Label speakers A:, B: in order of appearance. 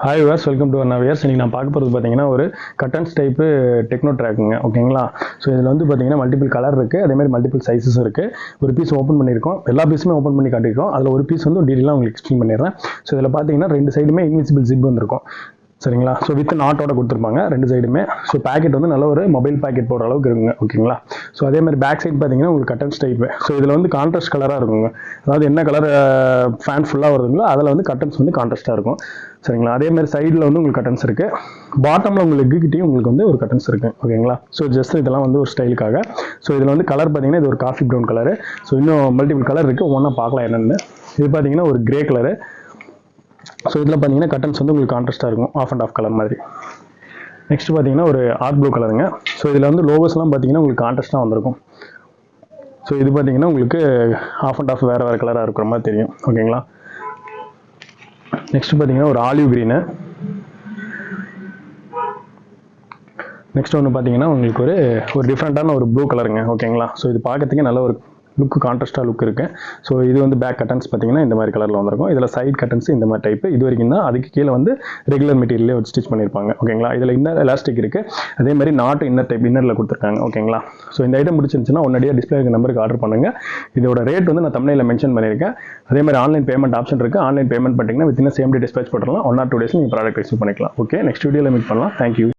A: Hi wears, welcome to wears. இன்றைக்கி நான் பார்க்க போகிறது பார்த்தீங்கன்னா ஒரு கட்டன்ஸ் டைப்பு டெக்னோ ட்ராக்குங்க. ஓகேங்களா? ஸோ இதில் வந்து பார்த்தீங்கன்னா மல்டிபிள் கலர் இருக்குது, அதேமாதிரி மல்டிபிள் சைஸஸும் இருக்குது. ஒரு பீஸ் ஓப்பன் பண்ணியிருக்கோம், எல்லா பீஸுமே ஓப்பன் பண்ணி காட்டியிருக்கோம். அதில் ஒரு பீஸ் வந்து டீட்டெயிலாக உங்களுக்கு எக்ஸ்பிளைன் பண்ணிடுறேன். ஸோ இதில் பார்த்தீங்கன்னா ரெண்டு சைடுமே இன்விசிபிள் ஜிப் வந்திருக்கும். சரிங்களா? ஸோ வித் நாட்டோட கொடுத்துருப்பாங்க ரெண்டு சைடுமே. ஸோ பேக்கெட் வந்து நல்ல ஒரு மொபைல் பேக்கெட் போடுற அளவுக்கு இருக்குங்க. ஓகேங்களா? ஸோ அதே மாதிரி பேக் சைடு பார்த்தீங்கன்னா உங்களுக்கு கட்டன்ஸ் டைப்பு. ஸோ இதில் வந்து கான்ட்ராஸ்ட் கலராக இருக்குங்க. அதாவது என்ன கலர் ஃபேன் ஃபுல்லாக வருதுங்களோ அதில் வந்து கட்டன்ஸ் வந்து கான்ட்ராஸ்ட்டாக இருக்கும். சரிங்களா? அதே மாதிரி சைடில் வந்து உங்களுக்கு கட்டன்ஸ் இருக்குது. பாட்டமில் உங்களுக்கு எக்குக்கிட்டேயும் உங்களுக்கு வந்து ஒரு கட்டன்ஸ் இருக்குது. ஓகேங்களா? ஸோ ஜஸ்ட் இதெல்லாம் வந்து ஒரு ஸ்டைலுக்காக. ஸோ இதில் வந்து கலர் பார்த்தீங்கன்னா இது ஒரு காஃபி ப்ரௌன் கலரு. ஸோ இன்னும் மல்டிபிள் கலர் இருக்குது, ஒன்றா பார்க்கலாம் என்னென்னு. இது பார்த்தீங்கன்னா ஒரு கிரே கலரு. ஸோ இதில் பார்த்தீங்கன்னா கட்டன்ஸ் வந்து உங்களுக்கு கான்ட்ராஸ்ட்டாக இருக்கும், ஆஃப் அண்ட் ஆஃப் கலர் மாதிரி. நெக்ஸ்ட் பார்த்தீங்கன்னா ஒரு ஆர்ட் ப்ளூ கலருங்க. ஸோ இதில் வந்து லோகோஸ்லாம் பார்த்தீங்கன்னா உங்களுக்கு கான்ட்ராஸ்ட்டாக வந்திருக்கும். ஸோ இது பார்த்தீங்கன்னா உங்களுக்கு ஆஃப் அண்ட் ஆஃப் வேறு கலராக இருக்கிற மாதிரி தெரியும். ஓகேங்களா? நெக்ஸ்ட் பார்த்தீங்கன்னா ஒரு ஆலிவ் க்ரீனு. நெக்ஸ்ட் ஒன்று பார்த்தீங்கன்னா உங்களுக்கு ஒரு டிஃப்ரெண்ட்டான ஒரு ப்ளூ கலருங்க. ஓகேங்களா? ஸோ இது பார்க்கறதுக்கே நல்ல ஒரு லுக்கு, கான்ட்ராஸ்ட்டாக லுக் இருக்குது. ஸோ இது வந்து பேக் கட்டன்ஸ் பார்த்தீங்கன்னா இந்த மாதிரி கலரில் வந்திருக்கும். இதில் சைட் கட்டன்ஸ் இந்த மாதிரி டைப்பு. இது வரைக்கும் தான். அதுக்கு கீழே வந்து ரெகுலர் மெட்டீரியலே வச்சு ஸ்டிச் பண்ணியிருப்பாங்க. ஓகேங்களா? இதில் இன்னர் எலாஸ்டிக் இருக்குது, அதே மாதிரி நாட்டு இன்னர் டைப் இன்னரில் கொடுத்துருக்காங்க. ஓகேங்களா? ஸோ இந்த ஐட்டம் முடிச்சிருந்துச்சுன்னா உடனடியாக டிஸ்பிளே இருக்க நம்பருக்கு ஆர்டர் பண்ணுங்கள். இதோட ரேட் வந்து நான் தம்ப்நெயில்ல மென்ஷன் பண்ணியிருக்கேன். அதே மாதிரி ஆன்லைன் பேமெண்ட் ஆப்ஷன் இருக்குது. ஆன்லைன் பேமெண்ட் பண்ணிட்டீங்கன்னா வித்தின் சேம் டே டிஸ்பேச் போட்டுடலாம். 1 or 2 days நீங்கள் ப்ராடக்ட் ரிசீவ் பண்ணிக்கலாம். ஓகே, நெக்ஸ்ட் வீடியோவில் மீட் பண்ணலாம். தேங்க்யூ.